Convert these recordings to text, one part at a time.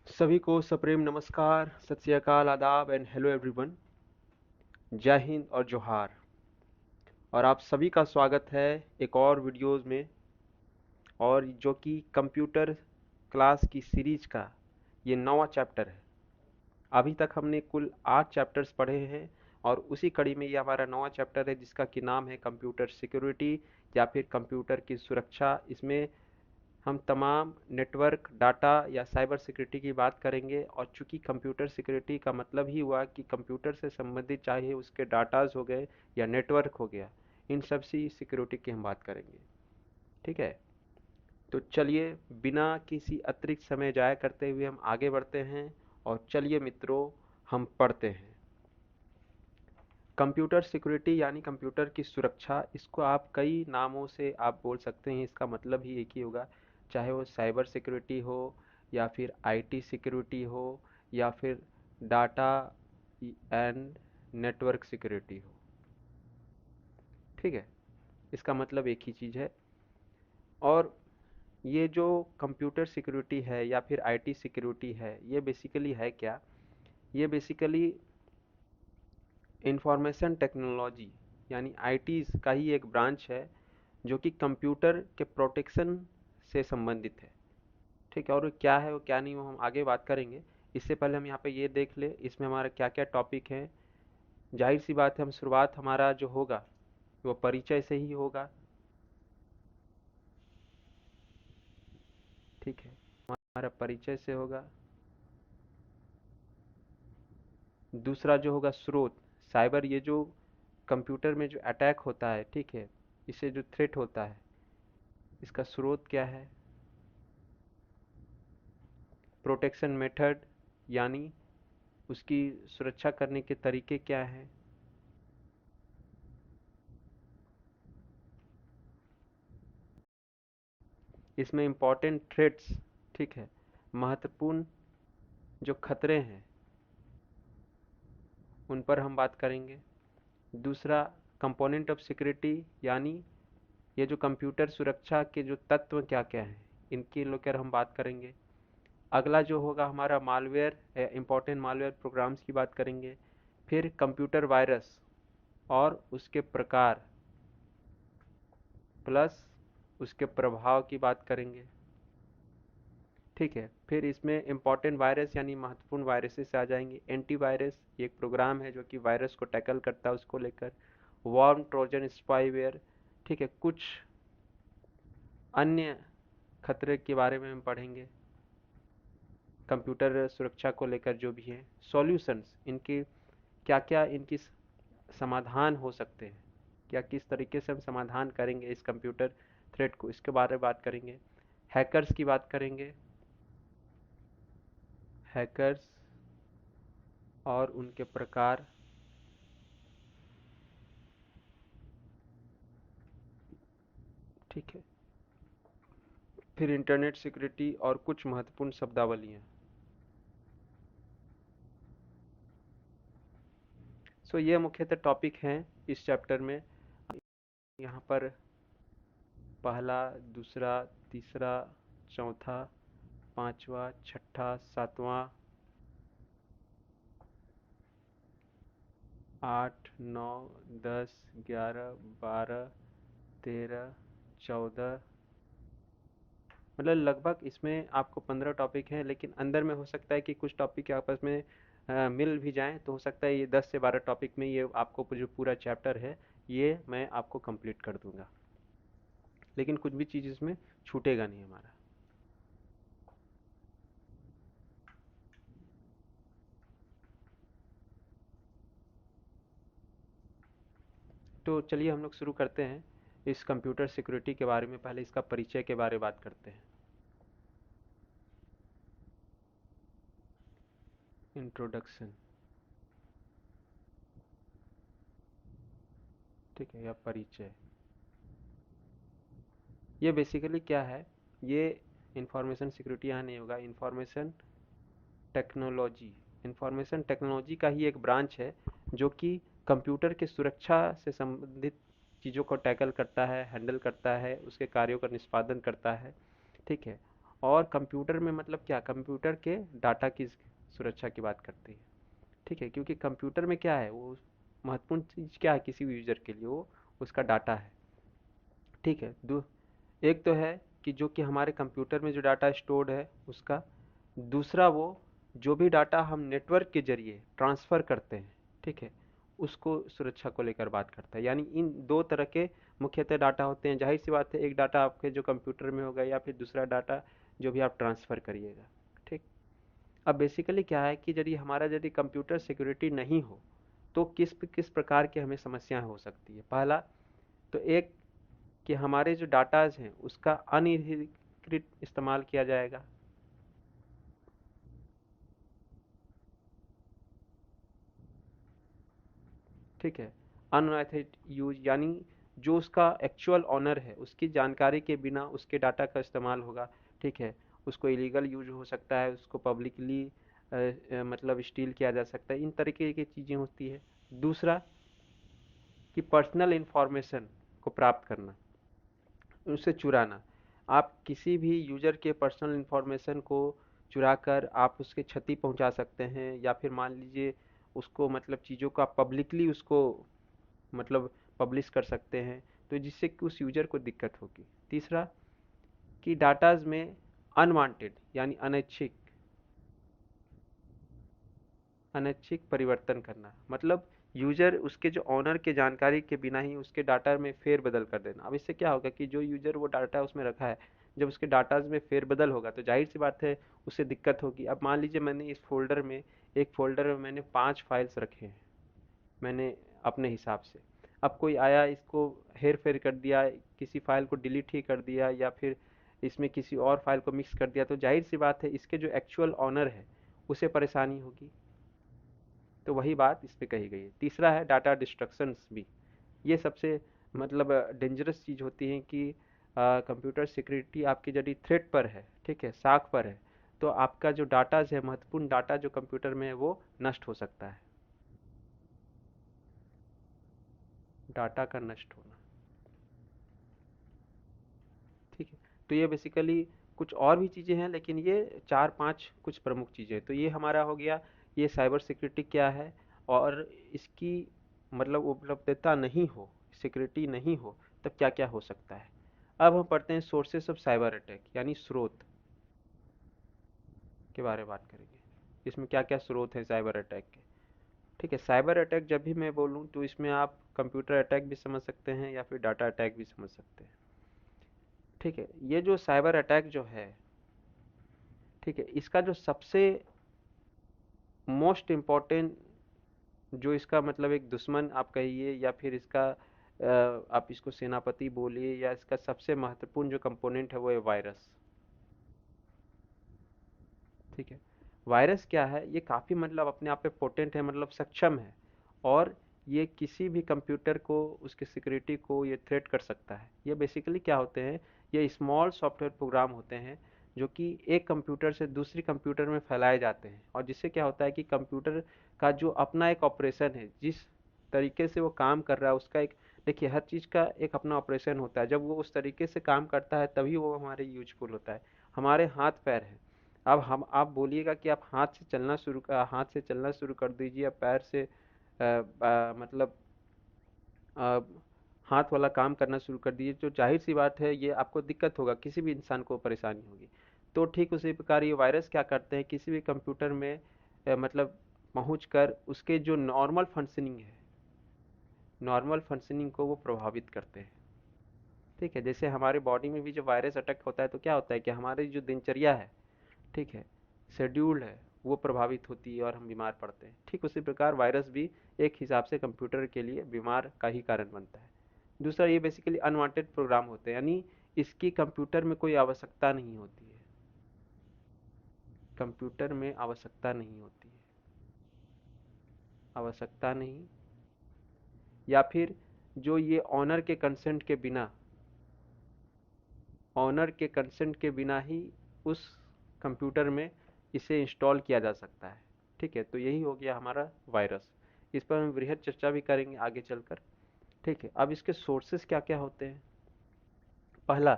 सभी को सप्रेम नमस्कार, सत श्री अकाल, आदाब एंड हेलो एवरीवन। जय हिंद और जोहार। और आप सभी का स्वागत है एक और वीडियोस में, और जो कि कंप्यूटर क्लास की सीरीज का ये 9वां चैप्टर है। अभी तक हमने कुल 8 चैप्टर्स पढ़े हैं और उसी कड़ी में ये हमारा 9वां चैप्टर है, जिसका कि नाम है कंप्यूटर सिक्योरिटी या फिर कंप्यूटर की सुरक्षा। इसमें हम तमाम नेटवर्क, डाटा या साइबर सिक्योरिटी की बात करेंगे। और चूंकि कंप्यूटर सिक्योरिटी का मतलब ही हुआ कि कंप्यूटर से संबंधित चाहे उसके डाटाज हो गए या नेटवर्क हो गया, इन सब सी सिक्योरिटी की हम बात करेंगे। ठीक है, तो चलिए बिना किसी अतिरिक्त समय जाया करते हुए हम आगे बढ़ते हैं और चलिए मित्रों, हम पढ़ते हैं। कंप्यूटर सिक्योरिटी यानी कंप्यूटर की सुरक्षा, इसको आप कई नामों से आप बोल सकते हैं, इसका मतलब ही एक ही होगा। चाहे वो साइबर सिक्योरिटी हो या फिर आईटी सिक्योरिटी हो या फिर डाटा एंड नेटवर्क सिक्योरिटी हो। ठीक है, इसका मतलब एक ही चीज़ है। और ये जो कंप्यूटर सिक्योरिटी है या फिर आईटी सिक्योरिटी है, ये बेसिकली है क्या? ये बेसिकली इंफॉर्मेशन टेक्नोलॉजी यानी आईटी का ही एक ब्रांच है, जो कि कंप्यूटर के प्रोटेक्शन से संबंधित है। ठीक है, और क्या है वो क्या नहीं वो हम आगे बात करेंगे। इससे पहले हम यहाँ पे ये देख ले इसमें हमारा क्या क्या टॉपिक है। जाहिर सी बात है, हम शुरुआत हमारा जो होगा वो परिचय से ही होगा। ठीक है, हमारा परिचय से होगा। दूसरा जो होगा स्रोत, साइबर, ये जो कंप्यूटर में जो अटैक होता है, ठीक है, इससे जो थ्रेट होता है, इसका स्रोत क्या है। प्रोटेक्शन मेथड यानी उसकी सुरक्षा करने के तरीके क्या हैं। इसमें इम्पोर्टेंट थ्रेट्स, ठीक है, महत्वपूर्ण जो खतरे हैं उन पर हम बात करेंगे। दूसरा, कंपोनेंट ऑफ सिक्योरिटी यानी ये जो कंप्यूटर सुरक्षा के जो तत्व क्या क्या हैं, इनकी लेकर हम बात करेंगे। अगला जो होगा हमारा मालवेयर, इम्पोर्टेंट मालवेयर प्रोग्राम्स की बात करेंगे। फिर कंप्यूटर वायरस और उसके प्रकार प्लस उसके प्रभाव की बात करेंगे। ठीक है, फिर इसमें इम्पॉर्टेंट वायरस यानी महत्वपूर्ण वायरसेस आ जाएंगे। एंटीवायरस एक प्रोग्राम है जो कि वायरस को टैकल करता है, उसको लेकर। वार्म ट्रोजन स्पाईवेयर, ठीक है, कुछ अन्य खतरे के बारे में हम पढ़ेंगे कंप्यूटर सुरक्षा को लेकर जो भी है। सॉल्यूशंस, इनके क्या क्या इनकी समाधान हो सकते हैं, क्या किस तरीके से हम समाधान करेंगे इस कंप्यूटर थ्रेट को, इसके बारे में बात करेंगे। हैकर्स की बात करेंगे, हैकर्स और उनके प्रकार। ठीक है, फिर इंटरनेट सिक्योरिटी और कुछ महत्वपूर्ण शब्दावलियाँ। सो ये मुख्यतः टॉपिक हैं इस चैप्टर में। यहाँ पर पहला, दूसरा, तीसरा, चौथा, पांचवा, छठा, सातवां, 8, 9, 10, 11, 12, 13, 14, मतलब लगभग इसमें आपको 15 टॉपिक हैं। लेकिन अंदर में हो सकता है कि कुछ टॉपिक आपस में मिल भी जाएं, तो हो सकता है ये 10 से 12 टॉपिक में ये आपको जो पूरा चैप्टर है ये मैं आपको कंप्लीट कर दूंगा। लेकिन कुछ भी चीज़ इसमें छूटेगा नहीं हमारा। तो चलिए हम लोग शुरू करते हैं इस कंप्यूटर सिक्योरिटी के बारे में। पहले इसका परिचय के बारे में बात करते हैं। इंट्रोडक्शन, ठीक है, या परिचय। ये बेसिकली क्या है, ये इंफॉर्मेशन सिक्योरिटी यहाँ नहीं होगा, इंफॉर्मेशन टेक्नोलॉजी। इंफॉर्मेशन टेक्नोलॉजी का ही एक ब्रांच है जो कि कंप्यूटर की सुरक्षा से संबंधित चीज़ों को टैकल करता है, हैंडल करता है, उसके कार्यों का निष्पादन करता है। ठीक है। और कंप्यूटर में मतलब क्या, कंप्यूटर के डाटा की सुरक्षा की बात करते हैं। ठीक है, क्योंकि कंप्यूटर में क्या है, वो महत्वपूर्ण चीज़ क्या है किसी भी यूज़र के लिए, वो उसका डाटा है। ठीक है। दो, एक तो है कि जो कि हमारे कंप्यूटर में जो डाटा स्टोर्ड है उसका, दूसरा वो जो भी डाटा हम नेटवर्क के जरिए ट्रांसफ़र करते हैं, ठीक है, उसको सुरक्षा को लेकर बात करता है। यानी इन दो तरह के मुख्यतः डाटा होते हैं। जाहिर सी बात है, एक डाटा आपके जो कंप्यूटर में होगा या फिर दूसरा डाटा जो भी आप ट्रांसफ़र करिएगा। ठीक। अब बेसिकली क्या है कि यदि हमारा यदि कंप्यूटर सिक्योरिटी नहीं हो तो किस किस प्रकार की हमें समस्याएं हो सकती है। पहला तो एक कि हमारे जो डाटाज हैं उसका अनधिकृत इस्तेमाल किया जाएगा। ठीक है। अनऑथराइज्ड यूज यानी जो उसका एक्चुअल ऑनर है उसकी जानकारी के बिना उसके डाटा का इस्तेमाल होगा। ठीक है। उसको इलीगल यूज हो सकता है, उसको पब्लिकली मतलब स्टील किया जा सकता है, इन तरीके की चीज़ें होती है। दूसरा कि पर्सनल इंफॉर्मेशन को प्राप्त करना, उसे चुराना। आप किसी भी यूज़र के पर्सनल इंफॉर्मेशन को चुराकर आप उसके क्षति पहुंचा सकते हैं, या फिर मान लीजिए उसको मतलब चीज़ों को आप पब्लिकली उसको मतलब पब्लिश कर सकते हैं, तो जिससे कि उस यूज़र को दिक्कत होगी। तीसरा कि डाटाज में अनवांटेड यानी अनैच्छिक अनैच्छिक परिवर्तन करना, मतलब यूजर उसके जो ऑनर के जानकारी के बिना ही उसके डाटा में फेरबदल कर देना। अब इससे क्या होगा कि जो यूजर वो डाटा उसमें रखा है, जब उसके डाटाज में फेरबदल होगा तो जाहिर सी बात है उससे दिक्कत होगी। अब मान लीजिए मैंने इस फोल्डर में, एक फोल्डर में मैंने 5 फाइल्स रखे हैं मैंने अपने हिसाब से। अब कोई आया इसको हेर फेर कर दिया, किसी फाइल को डिलीट ही कर दिया या फिर इसमें किसी और फाइल को मिक्स कर दिया, तो जाहिर सी बात है इसके जो एक्चुअल ऑनर है उसे परेशानी होगी। तो वही बात इस पे कही गई है। तीसरा है डाटा डिस्ट्रक्शंस भी। ये सबसे मतलब डेंजरस चीज़ होती है कि कंप्यूटर सिक्योरिटी आपकी यदि थ्रेट पर है, ठीक है, साख पर है, तो आपका जो डाटाज है, महत्वपूर्ण डाटा जो कंप्यूटर में है वो नष्ट हो सकता है। डाटा का नष्ट होना। ठीक है। तो ये बेसिकली कुछ और भी चीज़ें हैं, लेकिन ये 4-5 कुछ प्रमुख चीज़ें हैं। तो ये हमारा हो गया, ये साइबर सिक्योरिटी क्या है और इसकी मतलब उपलब्धता नहीं हो, सिक्योरिटी नहीं हो, तब क्या क्या हो सकता है। अब हम पढ़ते हैं सोर्सेस ऑफ साइबर अटैक, यानी स्रोत के बारे में बात करेंगे। इसमें क्या क्या स्रोत हैं साइबर अटैक के। ठीक है। साइबर अटैक जब भी मैं बोलूँ तो इसमें आप कंप्यूटर अटैक भी समझ सकते हैं या फिर डाटा अटैक भी समझ सकते हैं। ठीक है। ये जो साइबर अटैक जो है, ठीक है, इसका जो सबसे मोस्ट इम्पोर्टेंट, जो इसका मतलब एक दुश्मन आप कहिए या फिर इसका आप इसको सेनापति बोलिए, या इसका सबसे महत्वपूर्ण जो कंपोनेंट है वो है वायरस। ठीक है। वायरस क्या है, ये काफ़ी मतलब अपने आप पे पोटेंट है, मतलब सक्षम है, और ये किसी भी कंप्यूटर को, उसकी सिक्योरिटी को ये थ्रेट कर सकता है। ये बेसिकली क्या होते हैं, ये स्मॉल सॉफ्टवेयर प्रोग्राम होते हैं जो कि एक कंप्यूटर से दूसरी कंप्यूटर में फैलाए जाते हैं, और जिससे क्या होता है कि कंप्यूटर का जो अपना एक ऑपरेशन है, जिस तरीके से वो काम कर रहा है उसका एक, देखिए हर चीज़ का एक अपना ऑपरेशन होता है, जब वो उस तरीके से काम करता है तभी वो हमारे यूजफुल होता है। हमारे हाथ पैर हैं, अब हम आप बोलिएगा कि आप हाथ से चलना शुरू कर दीजिए, आप पैर से मतलब अ, हाथ वाला काम करना शुरू कर दीजिए, तो जाहिर सी बात है ये आपको दिक्कत होगा, किसी भी इंसान को परेशानी होगी। तो ठीक उसी प्रकार ये वायरस क्या करते हैं, किसी भी कंप्यूटर में मतलब पहुंच कर उसके जो नॉर्मल फंक्शनिंग को वो प्रभावित करते हैं। ठीक है। जैसे हमारे बॉडी में भी जो वायरस अटैक होता है तो क्या होता है कि हमारी जो दिनचर्या है, ठीक है, शेड्यूल है, वो प्रभावित होती है और हम बीमार पड़ते हैं। ठीक उसी प्रकार वायरस भी एक हिसाब से कंप्यूटर के लिए बीमार का ही कारण बनता है। दूसरा, ये बेसिकली अनवांटेड प्रोग्राम होते हैं, यानी इसकी कंप्यूटर में कोई आवश्यकता नहीं होती है, कंप्यूटर में आवश्यकता नहीं होती है, आवश्यकता नहीं, या फिर जो ये ऑनर के कंसेंट के बिना ही उस कंप्यूटर में इसे इंस्टॉल किया जा सकता है। ठीक है। तो यही हो गया हमारा वायरस। इस पर हम वृहद चर्चा भी करेंगे आगे चलकर। ठीक है। अब इसके सोर्सेस क्या क्या होते हैं। पहला,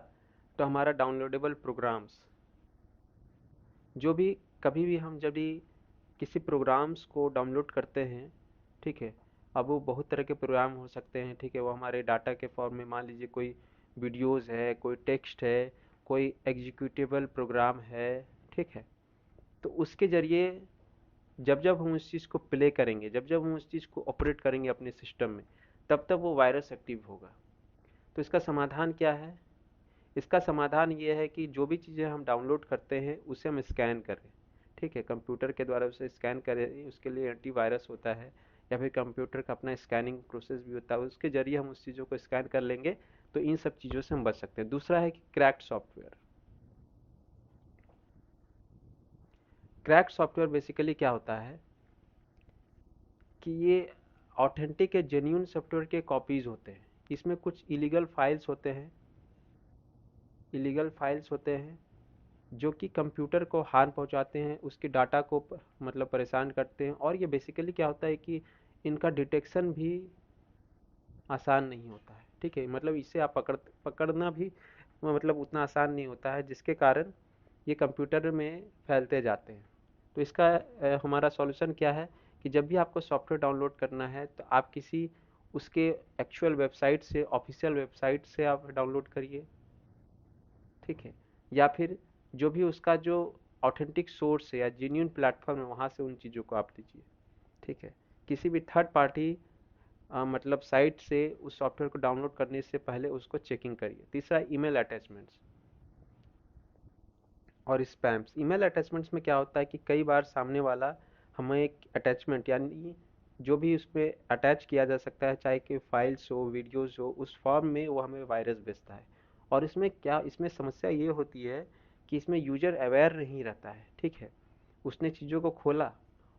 तो हमारा डाउनलोडेबल प्रोग्राम्स, जो भी कभी भी हम जब भी किसी प्रोग्राम्स को डाउनलोड करते हैं, ठीक है, अब वो बहुत तरह के प्रोग्राम हो सकते हैं, ठीक है, वो हमारे डाटा के फॉर्म में, मान लीजिए कोई वीडियोस है, कोई टेक्स्ट है, कोई एग्जीक्यूटेबल प्रोग्राम है, ठीक है, तो उसके ज़रिए जब जब हम उस चीज़ को प्ले करेंगे, जब जब हम उस चीज़ को ऑपरेट करेंगे अपने सिस्टम में, तब तब वो वायरस एक्टिव होगा। तो इसका समाधान क्या है? इसका समाधान ये है कि जो भी चीज़ें हम डाउनलोड करते हैं उसे हम स्कैन करें, ठीक है, कंप्यूटर के द्वारा उसे स्कैन करें। उसके लिए एंटीवायरस होता है, या फिर कंप्यूटर का अपना स्कैनिंग प्रोसेस भी होता है, उसके जरिए हम उस चीज़ों को स्कैन कर लेंगे, तो इन सब चीज़ों से हम बच सकते हैं। दूसरा है कि cracked software. Cracked software basically क्या होता है कि ये ऑथेंटिक या जेन्यून सॉफ्टवेयर के कॉपीज होते हैं। इसमें कुछ इलीगल फाइल्स होते हैं जो कि कंप्यूटर को हार्म पहुंचाते हैं, उसके डाटा को मतलब परेशान करते हैं। और ये बेसिकली क्या होता है कि इनका डिटेक्शन भी आसान नहीं होता है, ठीक है, मतलब इसे आप पकड़ना भी मतलब उतना आसान नहीं होता है, जिसके कारण ये कंप्यूटर में फैलते जाते हैं। तो इसका हमारा सॉल्यूशन क्या है कि जब भी आपको सॉफ्टवेयर डाउनलोड करना है तो आप किसी उसके एक्चुअल वेबसाइट से, ऑफिशियल वेबसाइट से आप डाउनलोड करिए, ठीक है, या फिर जो भी उसका जो ऑथेंटिक सोर्स है या जेन्युइन प्लेटफॉर्म है, वहाँ से उन चीज़ों को आप लीजिए, ठीक है। किसी भी थर्ड पार्टी मतलब साइट से उस सॉफ्टवेयर को डाउनलोड करने से पहले उसको चेकिंग करिए। तीसरा, ईमेल अटैचमेंट्स और स्पैम्स। ईमेल अटैचमेंट्स में क्या होता है कि कई बार सामने वाला हमें एक अटैचमेंट, यानी जो भी उसमें अटैच किया जा सकता है, चाहे कि फाइल्स हो, वीडियोस हो, उस फॉर्म में वो हमें वायरस भेजता है। और इसमें समस्या ये होती है कि इसमें यूजर अवेयर नहीं रहता है, ठीक है, उसने चीज़ों को खोला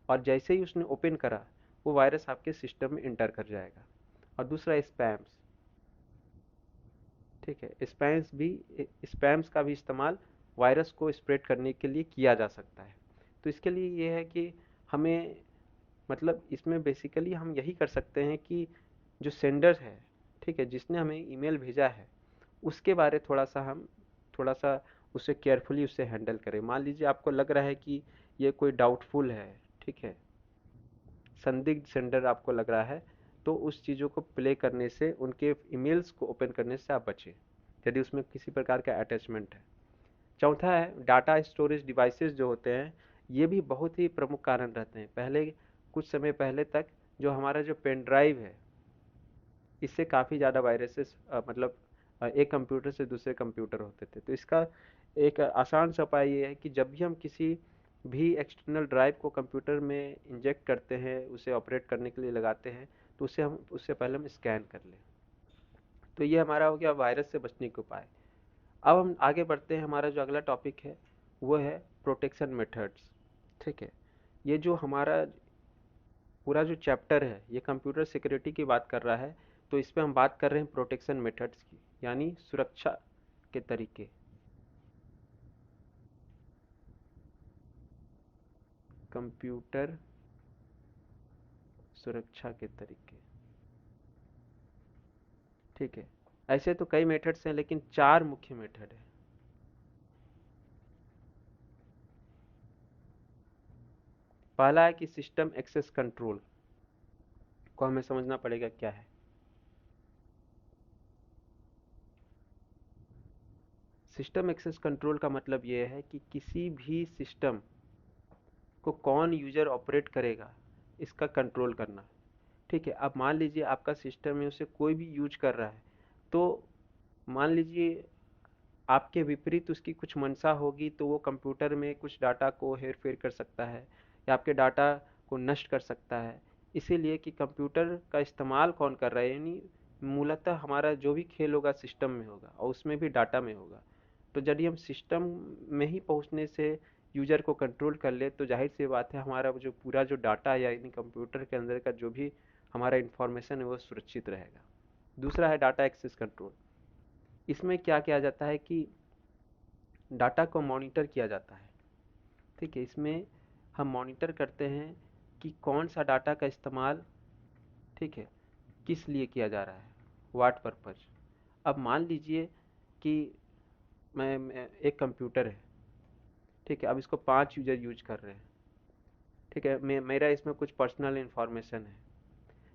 और जैसे ही उसने ओपन करा, वो वायरस आपके सिस्टम में इंटर कर जाएगा। और दूसरा, स्पैम्स, ठीक है, स्पैम्स का भी इस्तेमाल वायरस को स्प्रेड करने के लिए किया जा सकता है। तो इसके लिए ये है कि हमें मतलब इसमें बेसिकली हम यही कर सकते हैं कि जो सेंडर है, ठीक है, जिसने हमें ईमेल भेजा है, उसके बारे थोड़ा सा उसे केयरफुली उसे हैंडल करें। मान लीजिए आपको लग रहा है कि ये कोई डाउटफुल है, ठीक है, संदिग्ध सेंडर आपको लग रहा है, तो उस चीज़ों को प्ले करने से, उनके ईमेल्स को ओपन करने से आप बचें, यदि उसमें किसी प्रकार का अटैचमेंट है। चौथा है, डाटा स्टोरेज डिवाइसेस जो होते हैं, ये भी बहुत ही प्रमुख कारण रहते हैं। कुछ समय पहले तक जो हमारा जो पेन ड्राइव है, इससे काफ़ी ज़्यादा वायरसेस मतलब एक कंप्यूटर से दूसरे कंप्यूटर होते थे। तो इसका एक आसान सा उपाय ये है कि जब भी हम किसी भी एक्सटर्नल ड्राइव को कंप्यूटर में इंजेक्ट करते हैं, उसे ऑपरेट करने के लिए लगाते हैं, तो उससे पहले हम स्कैन कर लें। तो ये हमारा हो गया वायरस से बचने के उपाय। अब हम आगे बढ़ते हैं। हमारा जो अगला टॉपिक है वो है प्रोटेक्शन मेथड्स, ठीक है। ये जो हमारा पूरा जो चैप्टर है, ये कंप्यूटर सिक्योरिटी की बात कर रहा है। तो इस पे हम बात कर रहे हैं प्रोटेक्शन मेथड्स की, यानी सुरक्षा के तरीके। कंप्यूटर सुरक्षा के तरीके, ठीक है। ऐसे तो कई मेथड्स हैं, लेकिन चार मुख्य मेथड है। पहला है कि सिस्टम एक्सेस कंट्रोल, को हमें समझना पड़ेगा क्या है। सिस्टम एक्सेस कंट्रोल का मतलब ये है कि किसी भी सिस्टम को कौन यूजर ऑपरेट करेगा, इसका कंट्रोल करना, ठीक है। अब मान लीजिए आपका सिस्टम है, उसे कोई भी यूज कर रहा है, तो मान लीजिए आपके विपरीत उसकी कुछ मंशा होगी, तो वो कंप्यूटर में कुछ डाटा को हेर फेर कर सकता है, या आपके डाटा को नष्ट कर सकता है। इसीलिए कि कंप्यूटर का इस्तेमाल कौन कर रहा है, यानी मूलतः हमारा जो भी खेल होगा सिस्टम में होगा, और उसमें भी डाटा में होगा। तो यदि हम सिस्टम में ही पहुंचने से यूजर को कंट्रोल कर ले, तो जाहिर सी बात है हमारा जो पूरा जो डाटा है, यानी कंप्यूटर के अंदर का जो भी हमारा इंफॉर्मेशन है, वो सुरक्षित रहेगा। दूसरा है डाटा एक्सेस कंट्रोल। इसमें क्या किया जाता है कि डाटा को मॉनिटर किया जाता है, ठीक है। इसमें हम मॉनिटर करते हैं कि कौन सा डाटा का इस्तेमाल, ठीक है, किस लिए किया जा रहा है, व्हाट पर्पज। अब मान लीजिए कि मैं एक कंप्यूटर है, ठीक है, अब इसको 5 यूज़र यूज कर रहे हैं, ठीक है, मेरा इसमें कुछ पर्सनल इन्फॉर्मेशन है,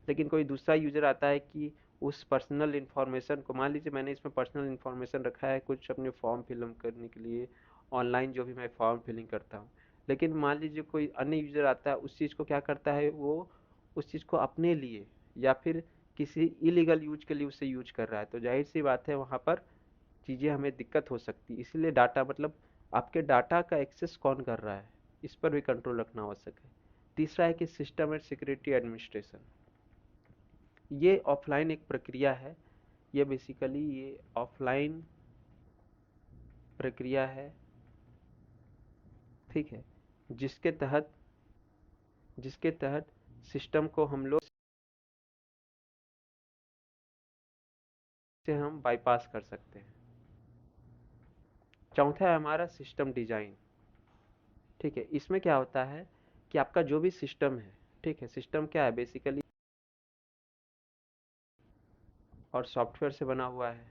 लेकिन कोई दूसरा यूज़र आता है कि उस पर्सनल इन्फॉर्मेशन को, मान लीजिए मैंने इसमें पर्सनल इन्फॉर्मेशन रखा है कुछ अपने फॉर्म फिल करने के लिए, ऑनलाइन जो भी मैं फॉर्म फिलिंग करता हूँ, लेकिन मान लीजिए कोई अन्य यूज़र आता है, उस चीज़ को क्या करता है, वो उस चीज़ को अपने लिए या फिर किसी इलीगल यूज के लिए उसे यूज कर रहा है, तो जाहिर सी बात है वहाँ पर चीज़ें हमें दिक्कत हो सकती है। इसलिए डाटा मतलब आपके डाटा का एक्सेस कौन कर रहा है, इस पर भी कंट्रोल रखना आवश्यक है। तीसरा है कि सिस्टम एंड सिक्योरिटी एडमिनिस्ट्रेशन, ये ऑफलाइन एक प्रक्रिया है, ये बेसिकली ये ऑफलाइन प्रक्रिया है, ठीक है, जिसके तहत जिसके तहत सिस्टम को हम लोग से हम बाईपास कर सकते हैं। चौथा है हमारा सिस्टम डिजाइन, ठीक है, इसमें क्या होता है कि आपका जो भी सिस्टम है, ठीक है, सिस्टम क्या है बेसिकली और सॉफ्टवेयर से बना हुआ है।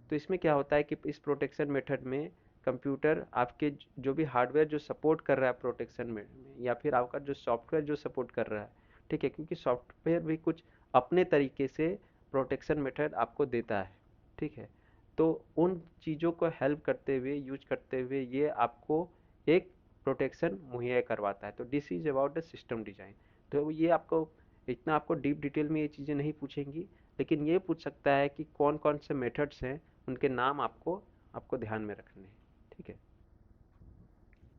तो इसमें क्या होता है कि इस प्रोटेक्शन मेथड में कंप्यूटर आपके जो भी हार्डवेयर जो सपोर्ट कर रहा है प्रोटेक्शन में, या फिर आपका जो सॉफ्टवेयर जो सपोर्ट कर रहा है, ठीक है, क्योंकि सॉफ्टवेयर भी कुछ अपने तरीके से प्रोटेक्शन मेथड आपको देता है, ठीक है, तो उन चीज़ों को हेल्प करते हुए यूज करते हुए ये आपको एक प्रोटेक्शन मुहैया करवाता है। तो this is about the system design. तो ये आपको इतना आपको डीप डिटेल में ये चीज़ें नहीं पूछेंगी, लेकिन ये पूछ सकता है कि कौन कौन से मेथड्स हैं, उनके नाम आपको आपको ध्यान में रखने हैं, ठीक है।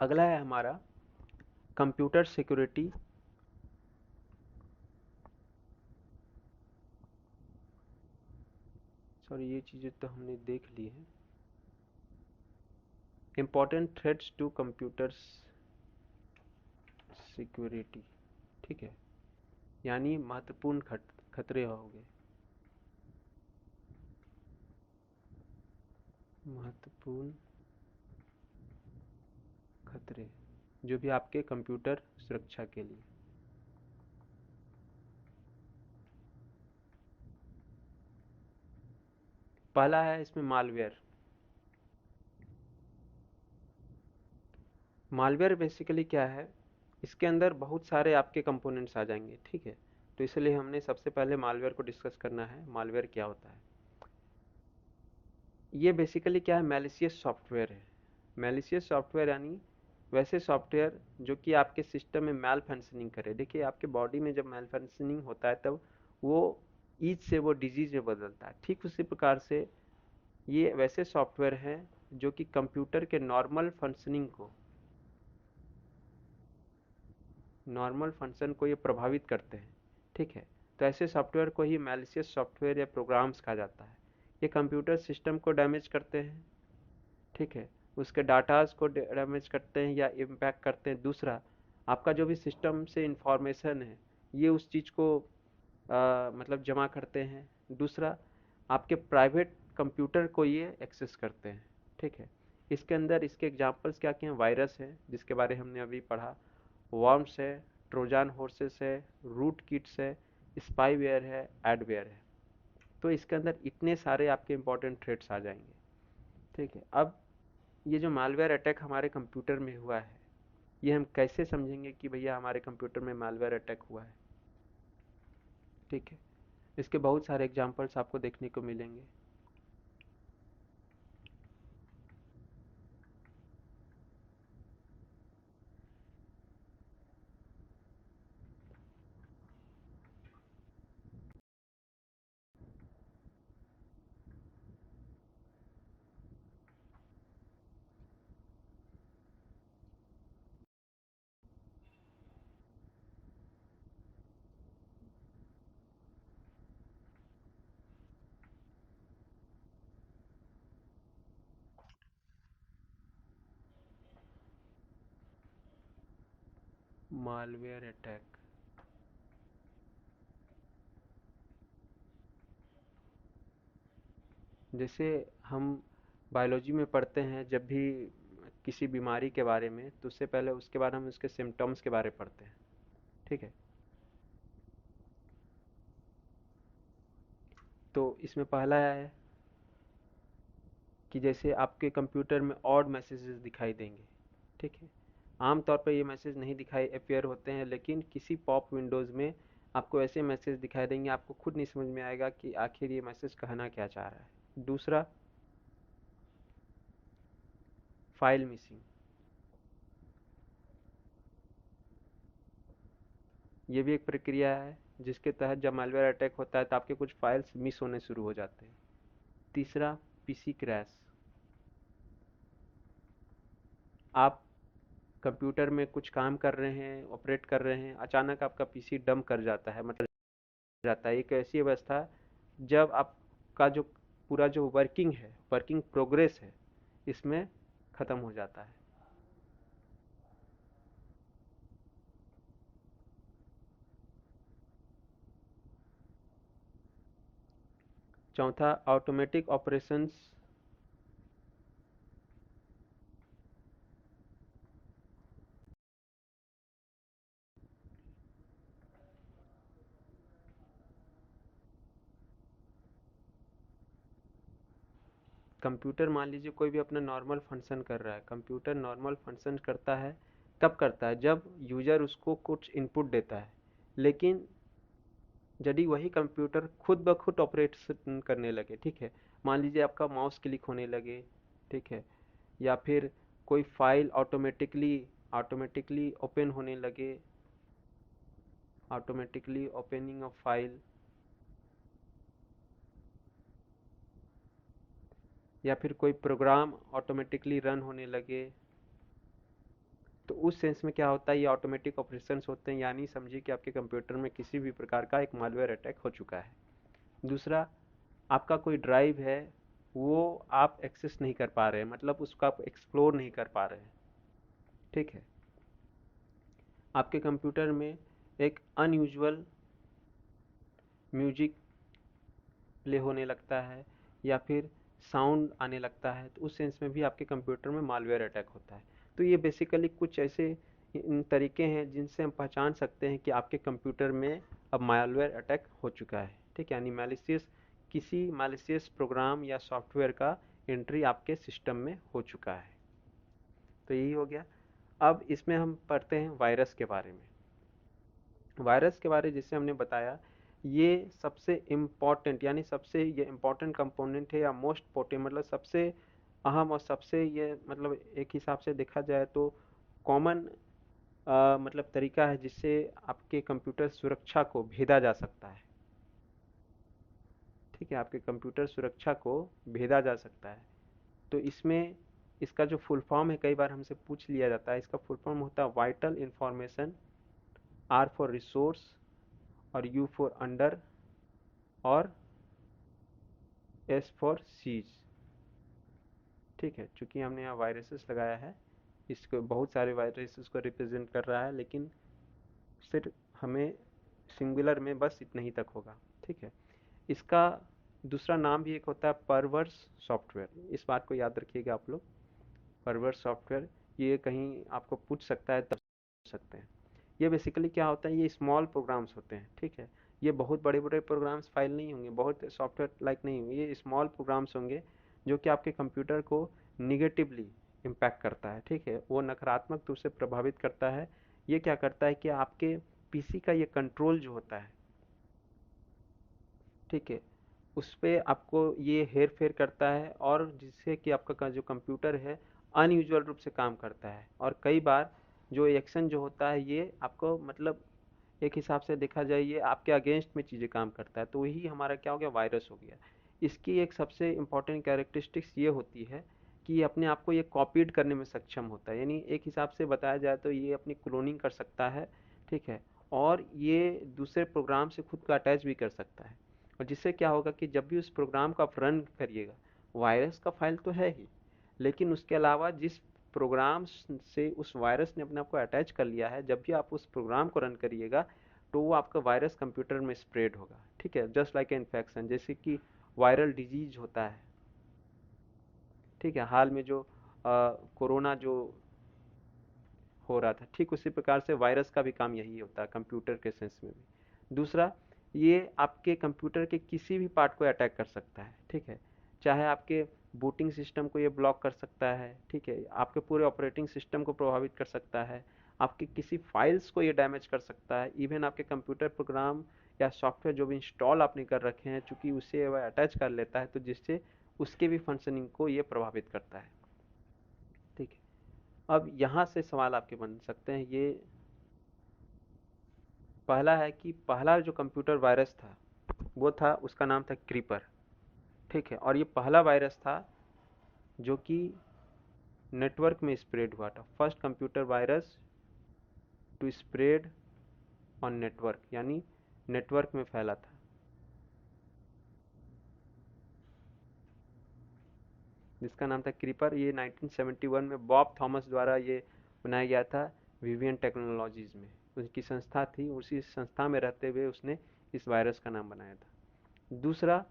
अगला है हमारा कंप्यूटर सिक्योरिटी, सॉरी ये चीज़ें तो हमने देख ली है। Important threats to computer security, ठीक है, यानी महत्वपूर्ण खतरे हो गए, महत्वपूर्ण खतरे जो भी आपके कंप्यूटर सुरक्षा के लिए। पहला है इसमें मालवेयर। मालवेयर बेसिकली क्या है, इसके अंदर बहुत सारे आपके कंपोनेंट्स आ जाएंगे, ठीक है, तो इसलिए हमने सबसे पहले मालवेयर को डिस्कस करना है। मालवेयर क्या होता है, ये बेसिकली क्या है, मैलिशियस सॉफ्टवेयर है। मैलिशियस सॉफ्टवेयर यानी वैसे सॉफ्टवेयर जो कि आपके सिस्टम में मैल फंक्शनिंग करे। देखिए आपके बॉडी में जब मैल फंक्शनिंग होता है तब वो ईज से वो डिजीज में बदलता है, ठीक उसी प्रकार से ये वैसे सॉफ्टवेयर हैं जो कि कंप्यूटर के नॉर्मल फंक्शन को ये प्रभावित करते हैं, ठीक है, तो ऐसे सॉफ्टवेयर को ही मैलिशियस सॉफ्टवेयर या प्रोग्राम्स कहा जाता है। ये कंप्यूटर सिस्टम को डैमेज करते हैं, ठीक है, उसके डाटाज को डैमेज करते हैं या इम्पैक्ट करते हैं। दूसरा, आपका जो भी सिस्टम से इंफॉर्मेशन है ये उस चीज़ को मतलब जमा करते हैं। दूसरा, आपके प्राइवेट कंप्यूटर को ये एक्सेस करते हैं, ठीक है। इसके अंदर इसके एग्जांपल्स क्या क्या हैं, वायरस है जिसके बारे हमने अभी पढ़ा, वर्म्स है, ट्रोजन हॉर्सेस है, रूट किट्स है, स्पाईवेयर है, एडवेयर है। तो इसके अंदर इतने सारे आपके इंपॉर्टेंट थ्रेड्स आ जाएंगे, ठीक है। अब ये जो मालवेयर अटैक हमारे कंप्यूटर में हुआ है, ये हम कैसे समझेंगे कि भैया हमारे कंप्यूटर में मालवेयर अटैक हुआ है, ठीक है। इसके बहुत सारे एग्जांपल्स आपको देखने को मिलेंगे। मालवेयर अटैक, जैसे हम बायोलॉजी में पढ़ते हैं जब भी किसी बीमारी के बारे में, तो उससे पहले उसके बाद हम उसके सिम्टम्स के बारे में पढ़ते हैं, ठीक है। तो इसमें पहला है कि जैसे आपके कंप्यूटर में ऑड मैसेजेस दिखाई देंगे, ठीक है। आमतौर पर ये मैसेज नहीं दिखाई अपीयर होते हैं, लेकिन किसी पॉप विंडोज़ में आपको ऐसे मैसेज दिखाई देंगे, आपको खुद नहीं समझ में आएगा कि आखिर ये मैसेज कहना क्या चाह रहा है। दूसरा, फाइल मिसिंग। ये भी एक प्रक्रिया है जिसके तहत जब मालवेयर अटैक होता है तो आपके कुछ फाइल्स मिस होने शुरू हो जाते हैं। तीसरा, पीसी क्रैश। आप कंप्यूटर में कुछ काम कर रहे हैं, ऑपरेट कर रहे हैं, अचानक आपका पीसी डंप कर जाता है, मतलब जाता है। एक ऐसी अवस्था जब आपका जो पूरा जो वर्किंग है, वर्किंग प्रोग्रेस है, इसमें ख़त्म हो जाता है। चौथा, ऑटोमेटिक ऑपरेशंस। कंप्यूटर मान लीजिए कोई भी अपना नॉर्मल फंक्शन कर रहा है। कंप्यूटर नॉर्मल फंक्शन करता है, कब करता है? जब यूज़र उसको कुछ इनपुट देता है। लेकिन यदि वही कंप्यूटर खुद ब खुद ऑपरेशन करने लगे, ठीक है, मान लीजिए आपका माउस क्लिक होने लगे, ठीक है, या फिर कोई फाइल ऑटोमेटिकली ऑटोमेटिकली ओपन होने लगे, ऑटोमेटिकली ओपनिंग ऑफ फाइल, या फिर कोई प्रोग्राम ऑटोमेटिकली रन होने लगे, तो उस सेंस में क्या होता है, ये ऑटोमेटिक ऑपरेशंस होते हैं, यानी समझिए कि आपके कंप्यूटर में किसी भी प्रकार का एक मालवेयर अटैक हो चुका है। दूसरा, आपका कोई ड्राइव है, वो आप एक्सेस नहीं कर पा रहे हैं, मतलब उसको आप एक्सप्लोर नहीं कर पा रहे हैं, ठीक है। आपके कंप्यूटर में एक अनयूजुअल म्यूजिक प्ले होने लगता है, या फिर साउंड आने लगता है, तो उस सेंस में भी आपके कंप्यूटर में मालवेयर अटैक होता है। तो ये बेसिकली कुछ ऐसे तरीके हैं जिनसे हम पहचान सकते हैं कि आपके कंप्यूटर में अब मालवेयर अटैक हो चुका है, ठीक है, यानी मैलिशियस किसी मैलिशियस प्रोग्राम या सॉफ्टवेयर का एंट्री आपके सिस्टम में हो चुका है। तो यही हो गया। अब इसमें हम पढ़ते हैं वायरस के बारे में। वायरस के बारे जैसे हमने बताया, ये सबसे इम्पॉर्टेंट, यानी सबसे ये इम्पॉर्टेंट कंपोनेंट है, या मोस्ट पोर्टेबल, मतलब सबसे अहम और सबसे ये मतलब एक हिसाब से देखा जाए तो कॉमन मतलब तरीका है जिससे आपके कंप्यूटर सुरक्षा को भेदा जा सकता है, ठीक है, आपके कंप्यूटर सुरक्षा को भेदा जा सकता है। तो इसमें इसका जो फुल फॉर्म है, कई बार हमसे पूछ लिया जाता है, इसका फुल फॉर्म होता है vital information, R for resource, और यू फॉर अंडर, और एस फॉर सीज, ठीक है। चूंकि हमने यहाँ वायरसेस लगाया है, इसको बहुत सारे वायरसेस को रिप्रेजेंट कर रहा है, लेकिन सिर्फ हमें सिंगुलर में बस इतना ही तक होगा, ठीक है। इसका दूसरा नाम भी एक होता है परवर्स सॉफ्टवेयर, इस बात को याद रखिएगा आप लोग। परवर्स सॉफ्टवेयर, ये कहीं आपको पूछ सकता है, तब पूछ सकते हैं। ये बेसिकली क्या होता है, ये स्मॉल प्रोग्राम्स होते हैं, ठीक है। ये बहुत बड़े बड़े प्रोग्राम्स फाइल नहीं होंगे, बहुत सॉफ्टवेयर लाइक नहीं होंगे, ये स्मॉल प्रोग्राम्स होंगे जो कि आपके कंप्यूटर को निगेटिवली इम्पैक्ट करता है, ठीक है, वो नकारात्मक रूप से प्रभावित करता है। ये क्या करता है कि आपके पीसी का ये कंट्रोल जो होता है, ठीक है, उस पे आपको ये हेर फेर करता है, और जिससे कि आपका जो कंप्यूटर है अनयूजुअल रूप से काम करता है, और कई बार जो एक्शन जो होता है ये आपको मतलब एक हिसाब से देखा जाए ये आपके अगेंस्ट में चीज़ें काम करता है, तो वही हमारा क्या हो गया, वायरस हो गया। इसकी एक सबसे इम्पॉर्टेंट कैरेक्टरिस्टिक्स ये होती है कि ये अपने आप को ये कॉपीड करने में सक्षम होता है, यानी एक हिसाब से बताया जाए तो ये अपनी क्लोनिंग कर सकता है, ठीक है, और ये दूसरे प्रोग्राम से खुद को अटैच भी कर सकता है। और जिससे क्या होगा कि जब भी उस प्रोग्राम को आप रन करिएगा, वायरस का फाइल तो है ही, लेकिन उसके अलावा जिस प्रोग्राम से उस वायरस ने अपने आप को अटैच कर लिया है, जब भी आप उस प्रोग्राम को रन करिएगा तो वो आपका वायरस कंप्यूटर में स्प्रेड होगा, ठीक है, जस्ट लाइक इन्फेक्शन, जैसे कि वायरल डिजीज होता है, ठीक है, हाल में जो कोरोना जो हो रहा था, ठीक उसी प्रकार से वायरस का भी काम यही होता है कंप्यूटर के सेंस में भी। दूसरा, ये आपके कंप्यूटर के किसी भी पार्ट को अटैक कर सकता है, ठीक है, चाहे आपके बूटिंग सिस्टम को ये ब्लॉक कर सकता है, ठीक है, आपके पूरे ऑपरेटिंग सिस्टम को प्रभावित कर सकता है, आपकी किसी फाइल्स को ये डैमेज कर सकता है, इवन आपके कंप्यूटर प्रोग्राम या सॉफ्टवेयर जो भी इंस्टॉल आपने कर रखे हैं, चूंकि उसे वह अटैच कर लेता है तो जिससे उसके भी फंक्शनिंग को ये प्रभावित करता है। ठीक है, अब यहाँ से सवाल आपके बन सकते हैं। ये पहला है कि पहला जो कंप्यूटर वायरस था वो था, उसका नाम था क्रीपर। ठीक है, और ये पहला वायरस था जो कि नेटवर्क में स्प्रेड हुआ था, first computer virus to spread on network, यानी नेटवर्क में फैला था। जिसका नाम था क्रीपर। ये 1971 में बॉब थॉमस द्वारा ये बनाया गया था, विवियन टेक्नोलॉजीज में उसकी संस्था थी, उसी संस्था में रहते हुए उसने इस वायरस का नाम बनाया था। दूसरा